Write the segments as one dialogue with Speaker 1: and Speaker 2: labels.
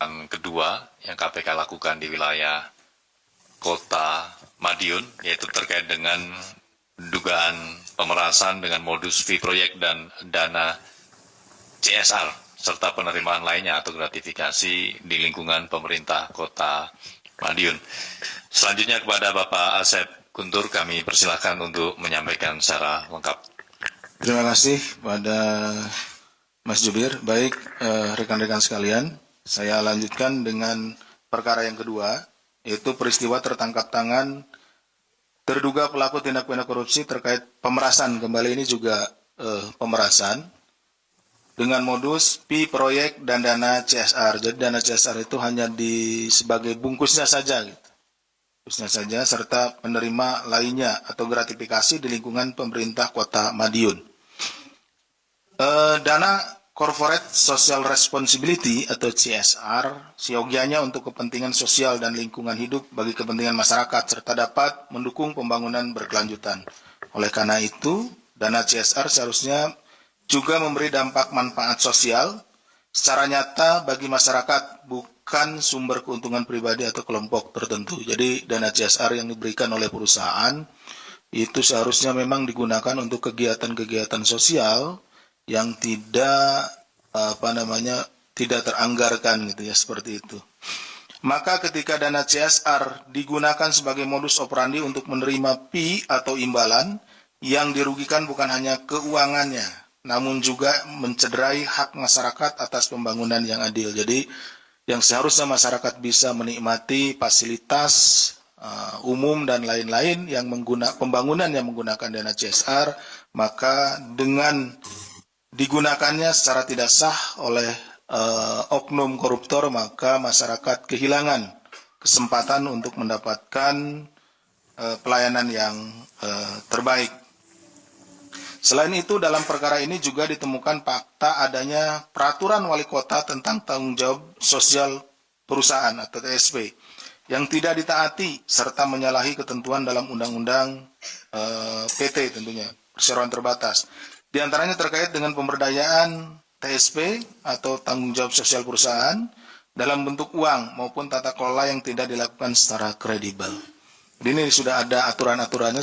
Speaker 1: pemeriksaan kedua yang KPK lakukan di wilayah Kota Madiun, yaitu terkait dengan dugaan pemerasan dengan modus fee proyek dan dana CSR, serta penerimaan lainnya atau gratifikasi di lingkungan pemerintah Kota Madiun. Selanjutnya kepada Bapak Asep Guntur, kami persilahkan untuk menyampaikan secara lengkap.
Speaker 2: Terima kasih pada Mas Jubir. Baik, rekan-rekan sekalian, saya lanjutkan dengan perkara yang kedua, yaitu peristiwa tertangkap tangan terduga pelaku tindak pidana korupsi terkait pemerasan. Kembali ini juga pemerasan dengan modus fee proyek dan dana CSR. Jadi dana CSR itu hanya sebagai bungkusnya saja, gitu. Bungkusnya saja, serta penerima lainnya atau gratifikasi di lingkungan pemerintah Kota Madiun. Dana Corporate Social Responsibility atau CSR siogianya untuk kepentingan sosial dan lingkungan hidup bagi kepentingan masyarakat serta dapat mendukung pembangunan berkelanjutan. Oleh karena itu, dana CSR seharusnya juga memberi dampak manfaat sosial secara nyata bagi masyarakat, bukan sumber keuntungan pribadi atau kelompok tertentu. Jadi dana CSR yang diberikan oleh perusahaan itu seharusnya memang digunakan untuk kegiatan-kegiatan sosial yang tidak tidak teranggarkan, gitu ya, seperti itu. Maka ketika dana CSR digunakan sebagai modus operandi untuk menerima fee atau imbalan, yang dirugikan bukan hanya keuangannya, namun juga mencederai hak masyarakat atas pembangunan yang adil. Jadi yang seharusnya masyarakat bisa menikmati fasilitas umum dan lain-lain yang pembangunan yang menggunakan dana CSR, maka dengan digunakannya secara tidak sah oleh oknum koruptor, maka masyarakat kehilangan kesempatan untuk mendapatkan pelayanan yang terbaik. Selain itu, dalam perkara ini juga ditemukan fakta adanya peraturan wali kota tentang tanggung jawab sosial perusahaan atau TSP yang tidak ditaati serta menyalahi ketentuan dalam undang-undang PT, tentunya perseroan terbatas. Di antaranya terkait dengan pemberdayaan TSP atau tanggung jawab sosial perusahaan dalam bentuk uang maupun tata kelola yang tidak dilakukan secara kredibel. Ini sudah ada aturan-aturannya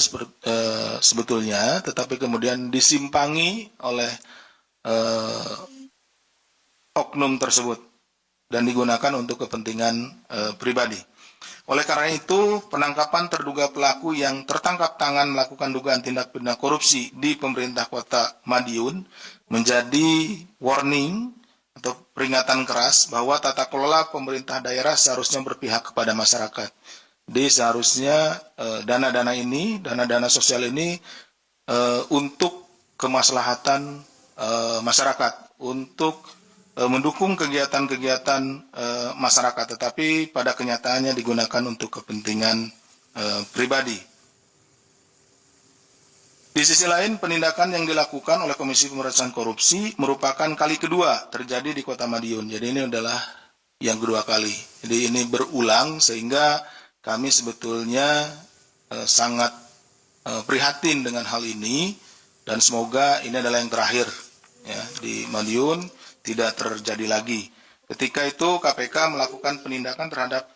Speaker 2: sebetulnya, tetapi kemudian disimpangi oleh oknum tersebut dan digunakan untuk kepentingan pribadi. Oleh karena itu, penangkapan terduga pelaku yang tertangkap tangan melakukan dugaan tindak pidana korupsi di pemerintah Kota Madiun menjadi warning atau peringatan keras bahwa tata kelola pemerintah daerah seharusnya berpihak kepada masyarakat. Jadi seharusnya dana-dana ini, dana-dana sosial ini untuk kemaslahatan masyarakat, untuk mendukung kegiatan-kegiatan masyarakat, tetapi pada kenyataannya digunakan untuk kepentingan pribadi. Di sisi lain, penindakan yang dilakukan oleh Komisi Pemberantasan Korupsi merupakan kali kedua terjadi di Kota Madiun. Jadi ini adalah yang kedua kali. Jadi ini berulang sehingga kami sebetulnya sangat prihatin dengan hal ini dan semoga ini adalah yang terakhir ya, di Madiun. Tidak terjadi lagi. Ketika itu KPK melakukan penindakan terhadap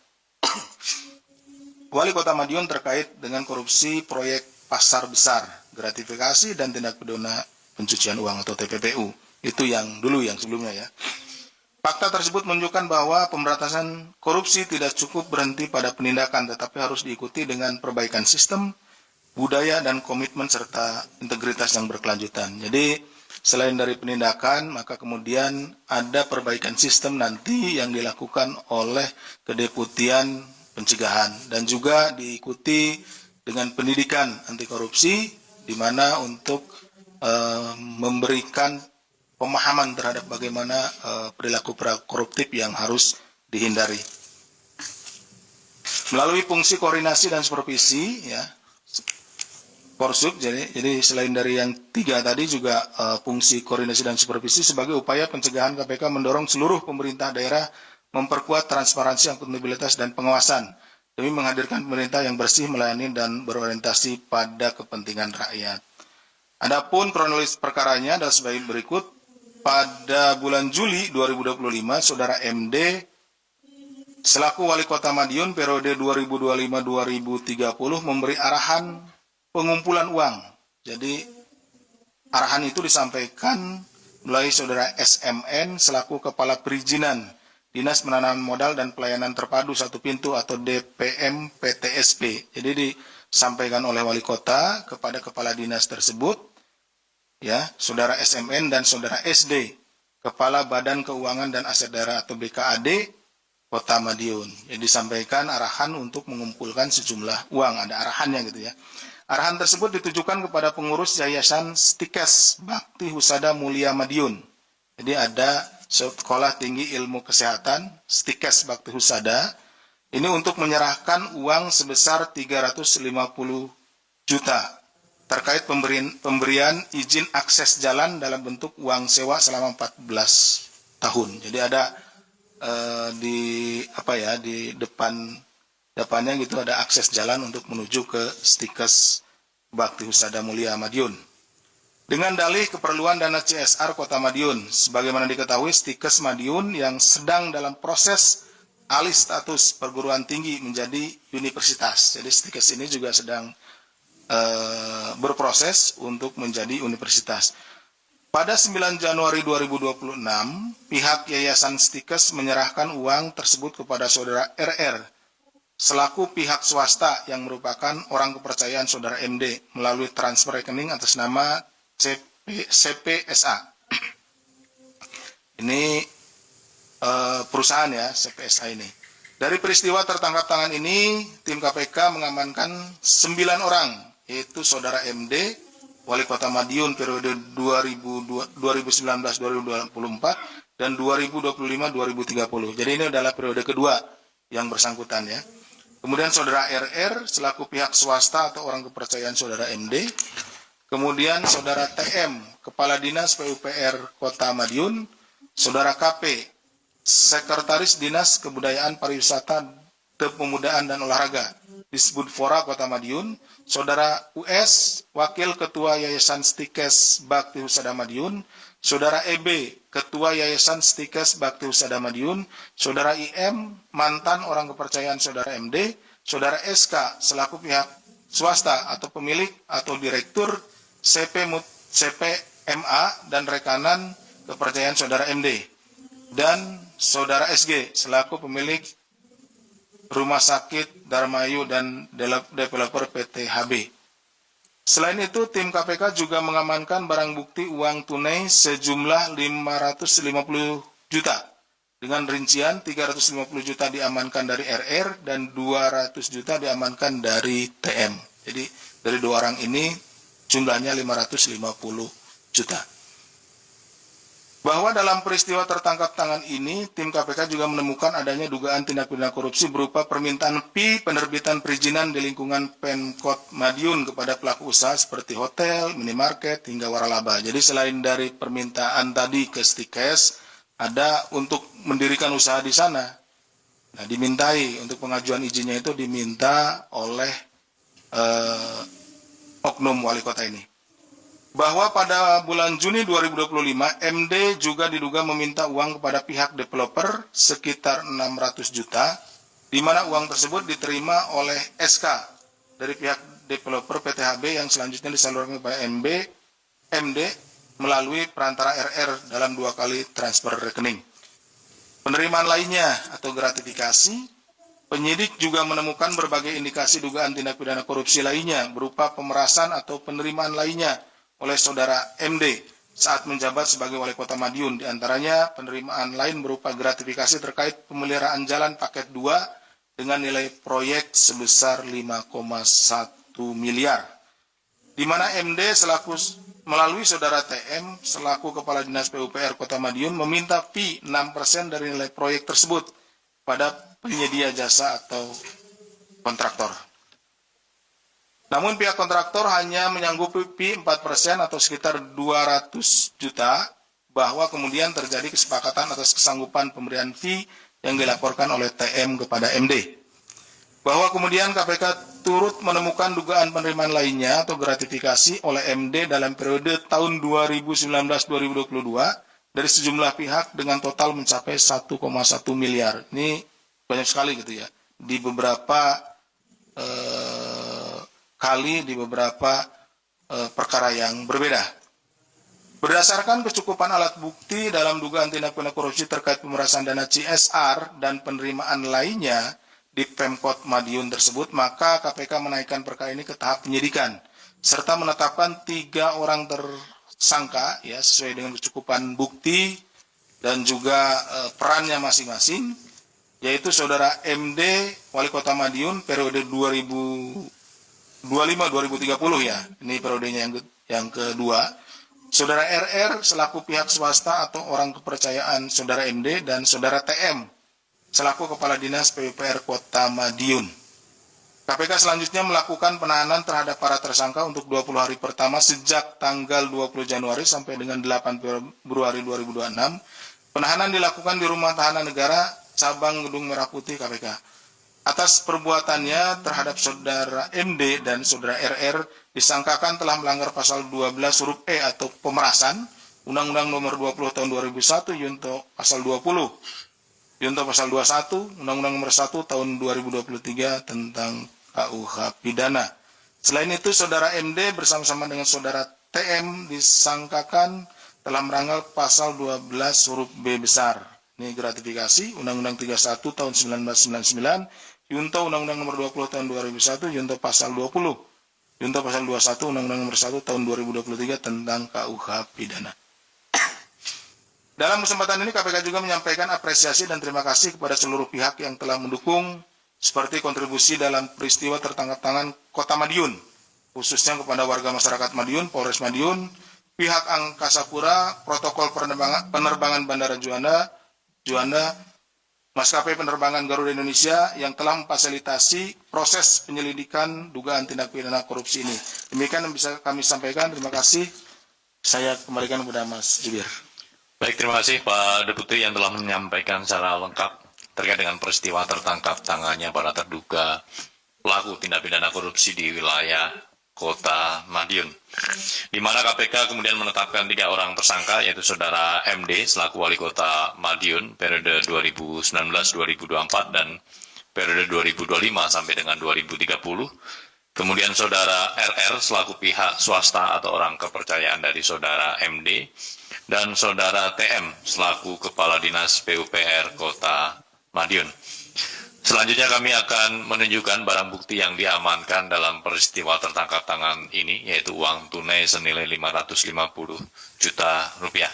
Speaker 2: Wali Kota Madiun terkait dengan korupsi proyek pasar besar, gratifikasi dan tindak pidana pencucian uang atau TPPU. Itu yang dulu, yang sebelumnya ya. Fakta tersebut menunjukkan bahwa pemberantasan korupsi tidak cukup berhenti pada penindakan, tetapi harus diikuti dengan perbaikan sistem, budaya dan komitmen serta integritas yang berkelanjutan. Jadi selain dari penindakan, maka kemudian ada perbaikan sistem nanti yang dilakukan oleh Kedeputian Pencegahan dan juga diikuti dengan pendidikan anti korupsi, di mana untuk memberikan pemahaman terhadap bagaimana perilaku koruptif yang harus dihindari. Melalui fungsi koordinasi dan supervisi, ya, Korsub, jadi selain dari yang tiga tadi juga fungsi koordinasi dan supervisi sebagai upaya pencegahan KPK mendorong seluruh pemerintah daerah memperkuat transparansi, akuntabilitas dan pengawasan demi menghadirkan pemerintah yang bersih, melayani dan berorientasi pada kepentingan rakyat. Adapun kronologis perkaranya adalah sebagai berikut. Pada bulan Juli 2025, Saudara MD selaku Wali Kota Madiun periode 2025-2030 memberi arahan pengumpulan uang. Jadi arahan itu disampaikan melalui Saudara SMN selaku Kepala Perizinan Dinas Penanaman Modal dan Pelayanan Terpadu Satu Pintu atau DPM PTSP. Jadi disampaikan oleh Wali Kota kepada Kepala Dinas tersebut, ya, Saudara SMN dan Saudara SD, Kepala Badan Keuangan dan Aset Daerah atau BKAD Kota Madiun. Jadi disampaikan arahan untuk mengumpulkan sejumlah uang, ada arahannya gitu ya. Arahan tersebut ditujukan kepada pengurus Yayasan Stikes Bakti Husada Mulia Madiun. Jadi ada Sekolah Tinggi Ilmu Kesehatan Stikes Bakti Husada. Ini untuk menyerahkan uang sebesar 350 juta terkait pemberian izin akses jalan dalam bentuk uang sewa selama 14 tahun. Jadi ada di depannya gitu ada akses jalan untuk menuju ke Stikes Bakti Husada Mulia Madiun. Dengan dalih keperluan dana CSR Kota Madiun, sebagaimana diketahui Stikes Madiun yang sedang dalam proses alih status perguruan tinggi menjadi universitas. Jadi Stikes ini juga sedang berproses untuk menjadi universitas. Pada 9 Januari 2026, pihak Yayasan Stikes menyerahkan uang tersebut kepada Saudara RR, selaku pihak swasta yang merupakan orang kepercayaan Saudara MD melalui transfer rekening atas nama CPSA. Ini perusahaan ya, CPSA ini. Dari peristiwa tertangkap tangan ini, tim KPK mengamankan 9 orang, yaitu Saudara MD, Wali Kota Madiun periode 2019-2024 dan 2025-2030. Jadi ini adalah periode kedua yang bersangkutan ya. Kemudian Saudara RR selaku pihak swasta atau orang kepercayaan Saudara MD. Kemudian Saudara TM, Kepala Dinas PUPR Kota Madiun. Saudara KP, Sekretaris Dinas Kebudayaan Pariwisata, Kepemudaan dan Olahraga, Disbudfora Kota Madiun. Saudara US, Wakil Ketua Yayasan Stikes Bakti Husada Madiun. Saudara EB, Ketua Yayasan Stikes Bakti Husada Madiun. Saudara IM, mantan orang kepercayaan Saudara MD. Saudara SK, selaku pihak swasta atau pemilik atau direktur CPMA dan rekanan kepercayaan Saudara MD. Dan Saudara SG, selaku pemilik Rumah Sakit Darmayu dan developer PT HB. Selain itu, tim KPK juga mengamankan barang bukti uang tunai sejumlah 550 juta. Dengan rincian 350 juta diamankan dari RR dan 200 juta diamankan dari TM. Jadi dari dua orang ini jumlahnya 550 juta. Bahwa dalam peristiwa tertangkap tangan ini, tim KPK juga menemukan adanya dugaan tindak pidana korupsi berupa permintaan fee penerbitan perizinan di lingkungan Pemkot Madiun kepada pelaku usaha seperti hotel, minimarket, hingga waralaba. Jadi selain dari permintaan tadi ke Stikes, ada untuk mendirikan usaha di sana. Nah, dimintai untuk pengajuan izinnya itu diminta oleh oknum wali kota ini. Bahwa pada bulan Juni 2025, MD juga diduga meminta uang kepada pihak developer sekitar 600 juta, di mana uang tersebut diterima oleh SK dari pihak developer PTHB yang selanjutnya disalurkan kepada MD melalui perantara RR dalam 2 kali transfer rekening. Penerimaan lainnya atau gratifikasi, penyidik juga menemukan berbagai indikasi dugaan tindak pidana korupsi lainnya berupa pemerasan atau penerimaan lainnya oleh Saudara MD saat menjabat sebagai Wali Kota Madiun. Di antaranya penerimaan lain berupa gratifikasi terkait pemeliharaan jalan paket 2 dengan nilai proyek sebesar 5,1 miliar. Di mana MD selaku melalui Saudara TM selaku Kepala Dinas PUPR Kota Madiun meminta fee 6% dari nilai proyek tersebut pada penyedia jasa atau kontraktor. Namun pihak kontraktor hanya menyanggupi fee 4% atau sekitar 200 juta, bahwa kemudian terjadi kesepakatan atas kesanggupan pemberian fee yang dilaporkan oleh TM kepada MD. Bahwa kemudian KPK turut menemukan dugaan penerimaan lainnya atau gratifikasi oleh MD dalam periode tahun 2019-2022 dari sejumlah pihak dengan total mencapai 1,1 miliar. Ini banyak sekali gitu ya, di beberapa kali di beberapa perkara yang berbeda. Berdasarkan kecukupan alat bukti dalam dugaan tindak pidana korupsi terkait pemerasan dana CSR dan penerimaan lainnya di Pemkot Madiun tersebut, maka KPK menaikkan perkara ini ke tahap penyidikan serta menetapkan 3 orang tersangka ya sesuai dengan kecukupan bukti dan juga perannya masing-masing, yaitu Saudara MD Wali Kota Madiun periode 2025-2030 ya. Ini periodenya yang kedua. Saudara RR selaku pihak swasta atau orang kepercayaan Saudara MD dan Saudara TM selaku Kepala Dinas PUPR Kota Madiun. KPK selanjutnya melakukan penahanan terhadap para tersangka untuk 20 hari pertama sejak tanggal 20 Januari sampai dengan 8 Februari 2026. Penahanan dilakukan di Rumah Tahanan Negara Cabang Gedung Merah Putih KPK. Atas perbuatannya terhadap Saudara MD dan Saudara RR disangkakan telah melanggar pasal 12 huruf E atau pemerasan Undang-Undang Nomor 20 Tahun 2001 Junto pasal 20, Junto pasal 21 Undang-Undang Nomor 1 Tahun 2023 tentang KUH Pidana. Selain itu Saudara MD bersama-sama dengan Saudara TM disangkakan telah melanggar pasal 12 huruf B besar. Ini gratifikasi Undang-Undang 31 Tahun 1999, Junto Undang-Undang Nomor 20 Tahun 2001, Junto pasal 20, Junto pasal 21 Undang-Undang Nomor 1 Tahun 2023 tentang KUH Pidana. Dalam kesempatan ini KPK juga menyampaikan apresiasi dan terima kasih kepada seluruh pihak yang telah mendukung seperti kontribusi dalam peristiwa tertangkap tangan Kota Madiun, khususnya kepada warga masyarakat Madiun, Polres Madiun, pihak Angkasa Pura, protokol penerbangan Bandara Juanda, Maskapai Penerbangan Garuda Indonesia yang telah memfasilitasi proses penyelidikan dugaan tindak pidana korupsi ini. Demikian yang bisa kami sampaikan. Terima kasih. Saya kembalikan kepada Mas Jubir.
Speaker 1: Baik, terima kasih Pak Deputi yang telah menyampaikan secara lengkap terkait dengan peristiwa tertangkap tangannya para terduga pelaku tindak pidana korupsi di wilayah Kota Madiun, di mana KPK kemudian menetapkan 3 orang tersangka, yaitu Saudara MD selaku Wali Kota Madiun periode 2019-2024 dan periode 2025 sampai dengan 2030. Kemudian Saudara RR selaku pihak swasta atau orang kepercayaan dari Saudara MD dan Saudara TM selaku Kepala Dinas PUPR Kota Madiun. Selanjutnya kami akan menunjukkan barang bukti yang diamankan dalam peristiwa tertangkap tangan ini, yaitu uang tunai senilai 550 juta rupiah.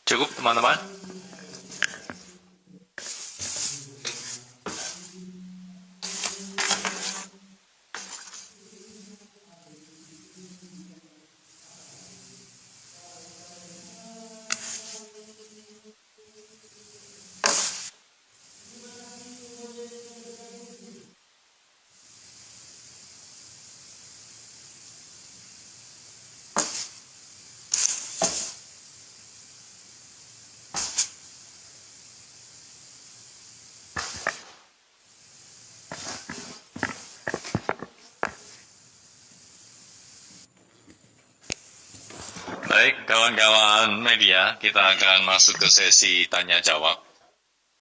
Speaker 1: Cukup teman-teman? Baik, kawan-kawan media, kita akan masuk ke sesi tanya jawab.